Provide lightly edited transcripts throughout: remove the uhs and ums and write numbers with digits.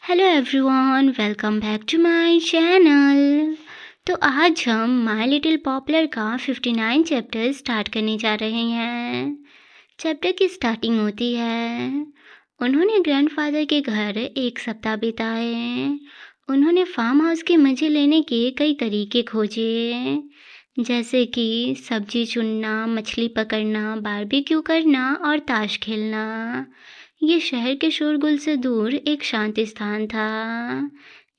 Hello everyone, welcome back to my channel. तो आज हम माय लिटिल पॉपुलर का 59 चैप्टर स्टार्ट करने जा रहे हैं। चैप्टर की स्टार्टिंग होती है, उन्होंने ग्रैंडफादर के घर एक सप्ताह बिताए। उन्होंने फार्म हाउस के मज़े लेने के कई तरीके खोजे, जैसे कि सब्जी चुनना, मछली पकड़ना, बारबेक्यू करना और ताश खेलना। ये शहर के शोरगुल से दूर एक शांत स्थान था।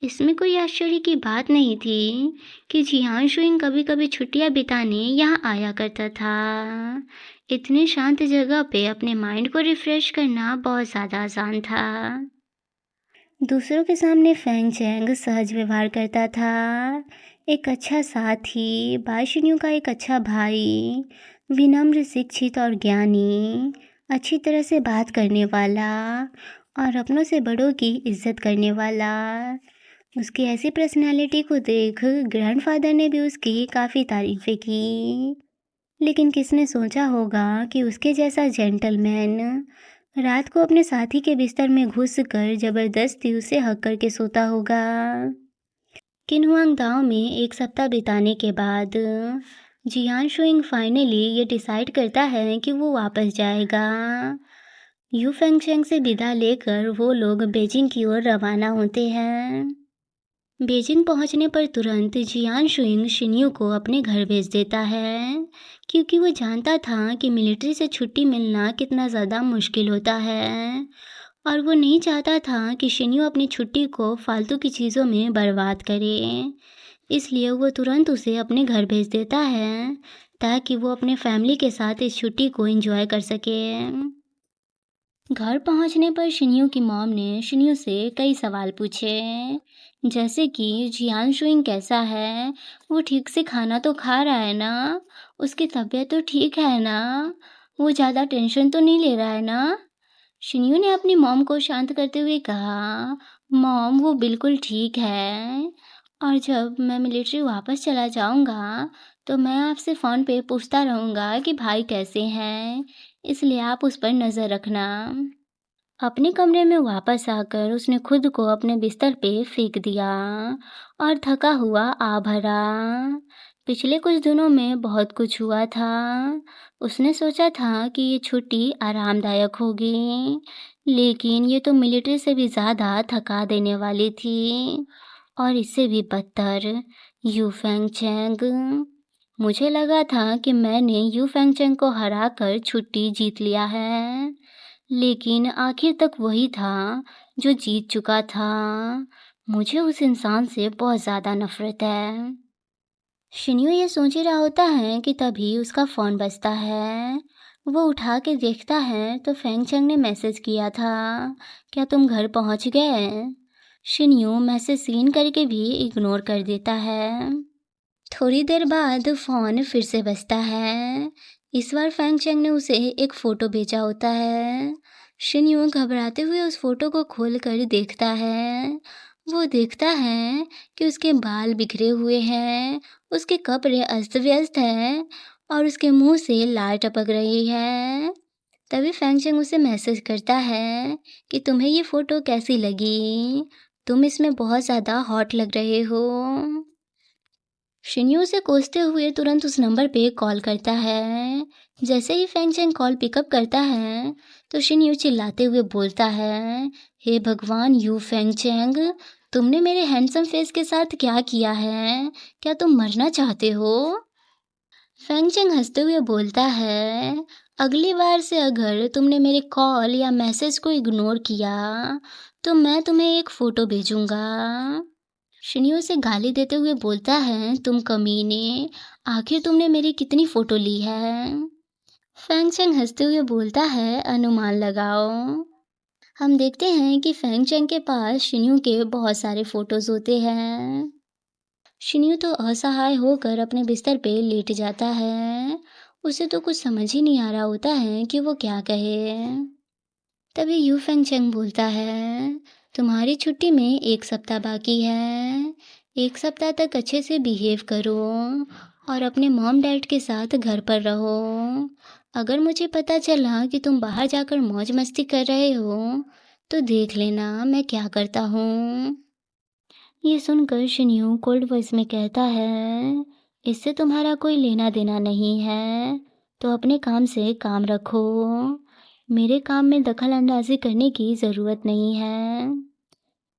इसमें कोई आश्चर्य की बात नहीं थी कि जियान शुइंग कभी-कभी छुट्टियां बिताने यहाँ आया करता था। इतनी शांत जगह पे अपने माइंड को रिफ्रेश करना बहुत ज़्यादा आसान था। दूसरों के सामने फेंग चेंग सहज व्यवहार करता था, एक अच्छा साथी, बाशिन्यू का एक अच्छा भाई, विनम्र, शिक्षित और ज्ञानी, अच्छी तरह से बात करने वाला और अपनों से बड़ों की इज्जत करने वाला। उसकी ऐसी पर्सनालिटी को देख ग्रैंडफादर ने भी उसकी काफ़ी तारीफ़ें की, लेकिन किसने सोचा होगा कि उसके जैसा जेंटलमैन रात को अपने साथी के बिस्तर में घुसकर ज़बरदस्ती उसे हक करके सोता होगा। किन्हुआंग में एक सप्ताह बिताने के बाद जियान शुइंग फाइनली ये डिसाइड करता है कि वो वापस जाएगा। यू फेंगचेंग से विदा लेकर वो लोग बीजिंग की ओर रवाना होते हैं। बीजिंग पहुंचने पर तुरंत जियान शुइंग शिन्यू को अपने घर भेज देता है, क्योंकि वो जानता था कि मिलिट्री से छुट्टी मिलना कितना ज़्यादा मुश्किल होता है और वो नहीं चाहता था कि शिन्यू अपनी छुट्टी को फालतू की चीज़ों में बर्बाद करे। इसलिए वो तुरंत उसे अपने घर भेज देता है ताकि वो अपने फैमिली के साथ इस छुट्टी को एंजॉय कर सके। घर पहुंचने पर शिन्यू की मॉम ने शिन्यू से कई सवाल पूछे, जैसे कि जियान शुइंग कैसा है, वो ठीक से खाना तो खा रहा है ना, उसकी तबीयत तो ठीक है ना, वो ज़्यादा टेंशन तो नहीं ले रहा है ना। शिन्यू ने अपनी मॉम को शांत करते हुए कहा, मॉम वो बिल्कुल ठीक है और जब मैं मिलिट्री वापस चला जाऊंगा तो मैं आपसे फ़ोन पे पूछता रहूँगा कि भाई कैसे हैं, इसलिए आप उस पर नज़र रखना। अपने कमरे में वापस आकर उसने खुद को अपने बिस्तर पे फेंक दिया और थका हुआ आ भरा। पिछले कुछ दिनों में बहुत कुछ हुआ था। उसने सोचा था कि ये छुट्टी आरामदायक होगी, लेकिन ये तो मिलिट्री से भी ज़्यादा थका देने वाली थी और इससे भी बदतर यू फेंगचेंग। मुझे लगा था कि मैंने यू फेंगचेंग को हराकर छुट्टी जीत लिया है, लेकिन आखिर तक वही था जो जीत चुका था। मुझे उस इंसान से बहुत ज़्यादा नफ़रत है। शिन्यू ये सोच ही रहा होता है कि तभी उसका फ़ोन बजता है। वो उठा के देखता है तो फेंगचेंग ने मैसेज किया था, क्या तुम घर पहुंच गए? शिन्यू मैसेज सीन करके भी इग्नोर कर देता है। थोड़ी देर बाद फ़ोन फिर से बजता है। इस बार फेंगचेंग ने उसे एक फ़ोटो भेजा होता है। शिन्यू घबराते हुए उस फ़ोटो को खोलकर देखता है। वो देखता है कि उसके बाल बिखरे हुए हैं, उसके कपड़े अस्त-व्यस्त हैं और उसके मुंह से लार टपक रही है। तभी फेंगचेंग उसे मैसेज करता है कि तुम्हें ये फ़ोटो कैसी लगी? तुम इसमें बहुत ज़्यादा हॉट लग रहे हो। शिन्यू उसे कोसते हुए तुरंत उस नंबर पे कॉल करता है। जैसे ही फेंगचेंग कॉल पिकअप करता है तो शिन्यू चिल्लाते हुए बोलता है, हे भगवान यू फेंगचेंग, तुमने मेरे हैंडसम फेस के साथ क्या किया है? क्या तुम मरना चाहते हो? फेंगचेंग हंसते हुए बोलता है, अगली बार से अगर तुमने मेरे कॉल या मैसेज को इग्नोर किया तो मैं तुम्हें एक फ़ोटो भेजूंगा। शिन्यू से गाली देते हुए बोलता है, तुम कमीने, आखिर तुमने मेरी कितनी फ़ोटो ली है? फेंगचेंग हंसते हुए बोलता है, अनुमान लगाओ। हम देखते हैं कि फेंगचेंग के पास शिन्यू के बहुत सारे फ़ोटोज़ होते हैं। शिन्यू तो असहाय होकर अपने बिस्तर पे लेट जाता है। उसे तो कुछ समझ ही नहीं आ रहा होता है कि वो क्या कहे। तभी यू फेंगचेंग बोलता है, तुम्हारी छुट्टी में एक सप्ताह बाकी है। एक सप्ताह तक अच्छे से बिहेव करो और अपने मॉम डैड के साथ घर पर रहो। अगर मुझे पता चला कि तुम बाहर जाकर मौज मस्ती कर रहे हो तो देख लेना मैं क्या करता हूँ। ये सुनकर शिन्यू कोल्ड वॉइस में कहता है, इससे तुम्हारा कोई लेना देना नहीं है, तो अपने काम से काम रखो। मेरे काम में दखल अंदाजी करने की ज़रूरत नहीं है।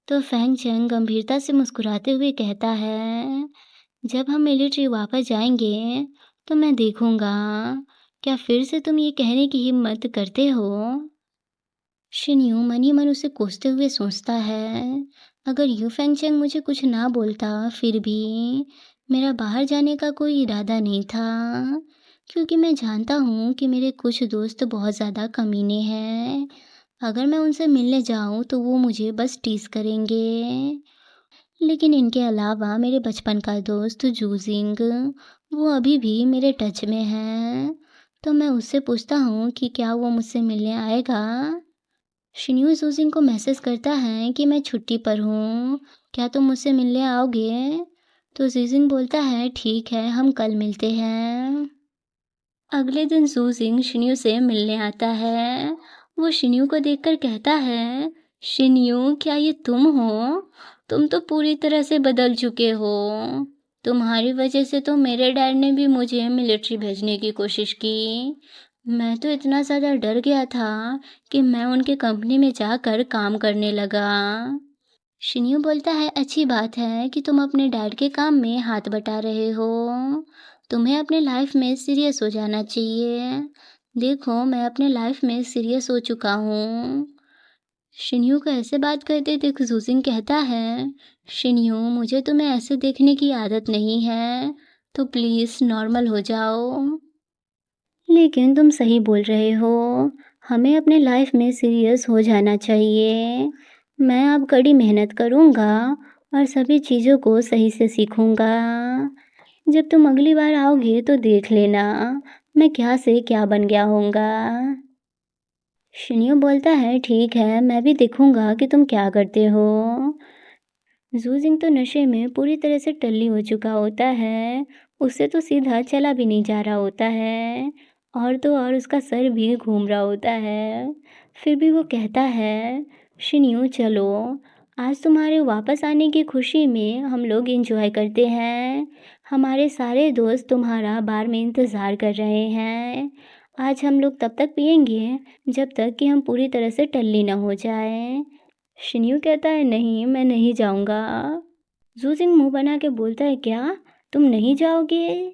तो फैंग चेंग गंभीरता से मुस्कुराते हुए कहता है, जब हम मिलिट्री वापस जाएंगे तो मैं देखूंगा क्या फिर से तुम ये कहने की हिम्मत करते हो। शिन्यू मन ही मन उसे कोसते हुए सोचता है, अगर यू फेंगचेंग मुझे कुछ ना बोलता फिर भी मेरा बाहर जाने का कोई इरादा नहीं था, क्योंकि मैं जानता हूँ कि मेरे कुछ दोस्त बहुत ज़्यादा कमीने हैं। अगर मैं उनसे मिलने जाऊँ तो वो मुझे बस टीस करेंगे। लेकिन इनके अलावा मेरे बचपन का दोस्त जूजिंग, वो अभी भी मेरे टच में है। तो मैं उससे पूछता हूँ कि क्या वो मुझसे मिलने आएगा। शिन्यू जूजिंग को मैसेज करता है कि मैं छुट्टी पर हूँ, क्या तुम मुझसे मिलने आओगे। तो जूजिंग बोलता है ठीक है, हम कल मिलते हैं। अगले दिन जूजिंग शिन्यू से मिलने आता है। वो शिन्यू को देखकर कहता है, शिन्यू क्या ये तुम हो? तुम तो पूरी तरह से बदल चुके हो। तुम्हारी वजह से तो मेरे डैड ने भी मुझे मिलिट्री भेजने की कोशिश की। मैं तो इतना ज़्यादा डर गया था कि मैं उनके कंपनी में जाकर काम करने लगा। शिन्यू बोलता है, अच्छी बात है कि तुम अपने डैड के काम में हाथ बटा रहे हो। तुम्हें अपने लाइफ में सीरियस हो जाना चाहिए। देखो मैं अपने लाइफ में सीरियस हो चुका हूँ। शिन्यू को ऐसे बात करते देख जूजिंग कहता है, शिन्यू मुझे तुम्हें ऐसे देखने की आदत नहीं है, तो प्लीज़ नॉर्मल हो जाओ। लेकिन तुम सही बोल रहे हो, हमें अपने लाइफ में सीरियस हो जाना चाहिए। मैं अब कड़ी मेहनत करूँगा और सभी चीज़ों को सही से सीखूँगा। जब तुम अगली बार आओगे तो देख लेना मैं क्या से क्या बन गया होऊंगा। शिन्यू बोलता है ठीक है, मैं भी देखूँगा कि तुम क्या करते हो। जूजिंग तो नशे में पूरी तरह से टल्ली हो चुका होता है। उससे तो सीधा चला भी नहीं जा रहा होता है, और तो और उसका सर भी घूम रहा होता है। फिर भी वो कहता है, शिन्यू चलो, आज तुम्हारे वापस आने की खुशी में हम लोग एंजॉय करते हैं। हमारे सारे दोस्त तुम्हारा बार में इंतज़ार कर रहे हैं। आज हम लोग तब तक पिएंगे जब तक कि हम पूरी तरह से टल्ली ना हो जाए। शिन्यू कहता है नहीं, मैं नहीं जाऊंगा। जूजिंग मुंह बना के बोलता है, क्या तुम नहीं जाओगे?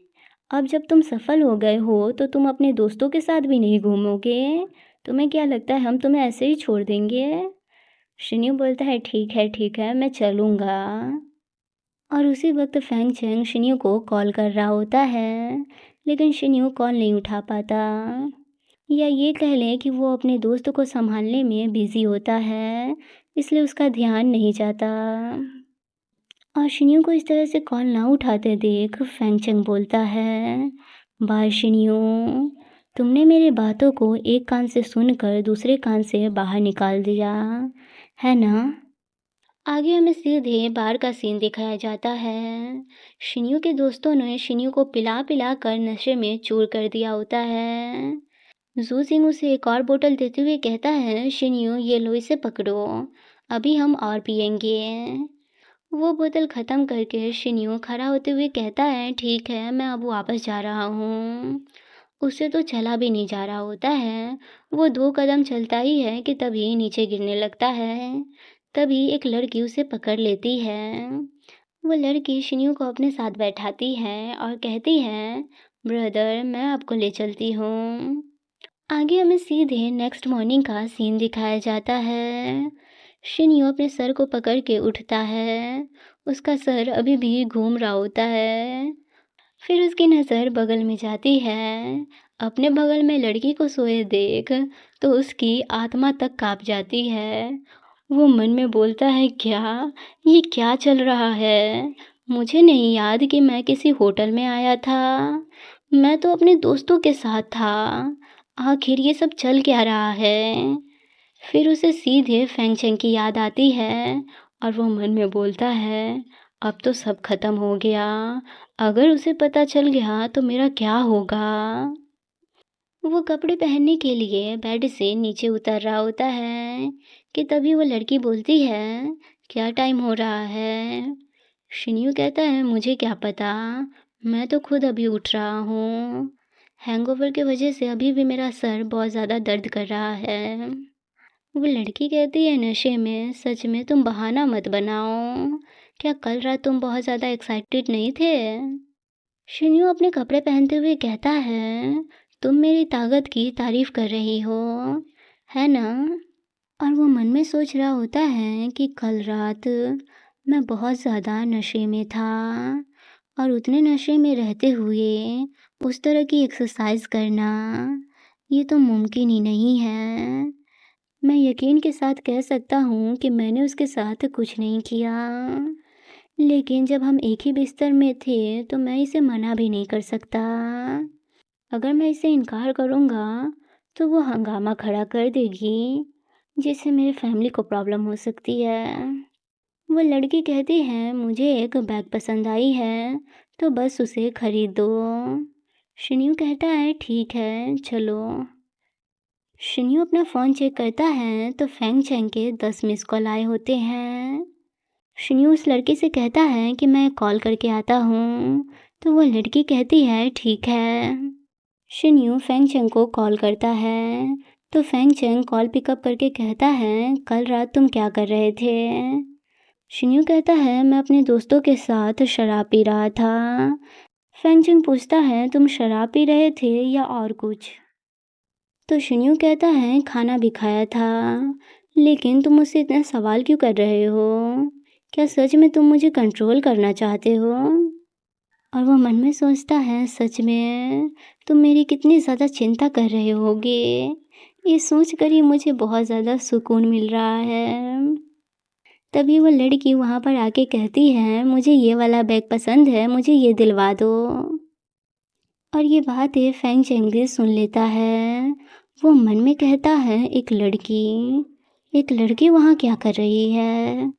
अब जब तुम सफल हो गए हो तो तुम अपने दोस्तों के साथ भी नहीं घूमोगे। तुम्हें क्या लगता है हम तुम्हें ऐसे ही छोड़ देंगे? शिन्यू बोलता है ठीक है मैं चलूँगा। और उसी वक्त फैंग चेंग शिन्यू को कॉल कर रहा होता है, लेकिन शिन्यू कॉल नहीं उठा पाता। या ये कह लें कि वो अपने दोस्त को संभालने में बिज़ी होता है, इसलिए उसका ध्यान नहीं जाता। और शिन्यू को इस तरह से कॉल ना उठाते देख फैंग चेंग बोलता है, बाय शिन्यू, तुमने मेरी बातों को एक कान से सुनकर दूसरे कान से बाहर निकाल दिया, है ना? आगे हमें सीधे बार का सीन दिखाया जाता है। शिन्यू के दोस्तों ने शिन्यू को पिला पिला कर नशे में चूर कर दिया होता है। जू सिंह उसे एक और बोतल देते हुए कहता है, शिन्यू ये लो इसे पकड़ो, अभी हम और पियेंगे। वो बोतल ख़त्म करके शिन्यू खड़ा होते हुए कहता है, ठीक है मैं अब वापस जा रहा हूँ। उससे तो चला भी नहीं जा रहा होता है। वो 2 कदम चलता ही है कि तभी नीचे गिरने लगता है। तभी एक लड़की उसे पकड़ लेती है। वो लड़की शिन्यू को अपने साथ बैठाती है और कहती है, ब्रदर मैं आपको ले चलती हूँ। आगे हमें सीधे नेक्स्ट मॉर्निंग का सीन दिखाया जाता है। शिन्यू अपने सर को पकड़ के उठता है। उसका सर अभी भी घूम रहा होता है। फिर उसकी नज़र बगल में जाती है। अपने बगल में लड़की को सोए देख तो उसकी आत्मा तक काँप जाती है। वो मन में बोलता है, क्या ये क्या चल रहा है? मुझे नहीं याद कि मैं किसी होटल में आया था। मैं तो अपने दोस्तों के साथ था। आखिर ये सब चल क्या रहा है? फिर उसे सीधे फेंगचेंग की याद आती है और वो मन में बोलता है, अब तो सब खत्म हो गया। अगर उसे पता चल गया तो मेरा क्या होगा? वो कपड़े पहनने के लिए बेड से नीचे उतर रहा होता है कि तभी वो लड़की बोलती है, क्या टाइम हो रहा है? शिन्यू कहता है, मुझे क्या पता, मैं तो खुद अभी उठ रहा हूँ। हैंगओवर की वजह से अभी भी मेरा सर बहुत ज़्यादा दर्द कर रहा है। वो लड़की कहती है, नशे में सच में तुम बहाना मत बनाओ। क्या कल रात तुम बहुत ज़्यादा एक्साइटेड नहीं थे? शिन्यू अपने कपड़े पहनते हुए कहता है, तुम मेरी ताकत की तारीफ कर रही हो, है ना? और वो मन में सोच रहा होता है कि कल रात मैं बहुत ज़्यादा नशे में था और उतने नशे में रहते हुए उस तरह की एक्सरसाइज करना, ये तो मुमकिन ही नहीं है। मैं यकीन के साथ कह सकता हूँ कि मैंने उसके साथ कुछ नहीं किया, लेकिन जब हम एक ही बिस्तर में थे तो मैं इसे मना भी नहीं कर सकता। अगर मैं इसे इनकार करूँगा तो वो हंगामा खड़ा कर देगी, जिससे मेरी फैमिली को प्रॉब्लम हो सकती है। वो लड़की कहती है, मुझे एक बैग पसंद आई है तो बस उसे खरीद दो। शिन्यू कहता है, ठीक है चलो। शिन्यू अपना फ़ोन चेक करता है तो फेंग चेंग के 10 मिस कॉल आए होते हैं। शिन्यू उस लड़की से कहता है कि मैं कॉल करके आता हूँ, तो वो लड़की कहती है, ठीक है। शिन्यू फेंग चेंग को कॉल करता है तो फेंग चेंग कॉल पिकअप करके कहता है, कल रात तुम क्या कर रहे थे? शिन्यू कहता है, मैं अपने दोस्तों के साथ शराब पी रहा था। फेंग चेंग पूछता है, तुम शराब पी रहे थे या और कुछ? तो शिन्यू कहता है, खाना भी खाया था, लेकिन तुम मुझसे इतना सवाल क्यों कर रहे हो? क्या सच में तुम मुझे कंट्रोल करना चाहते हो? और वो मन में सोचता है, सच में तुम मेरी कितनी ज़्यादा चिंता कर रहे होगे। ये सोच कर ही मुझे बहुत ज़्यादा सुकून मिल रहा है। तभी वो लड़की वहाँ पर आके कहती है, मुझे ये वाला बैग पसंद है, मुझे ये दिलवा दो। और ये बातें फेंग चेंग भी सुन लेता है। वो मन में कहता है, एक लड़की वहाँ क्या कर रही है?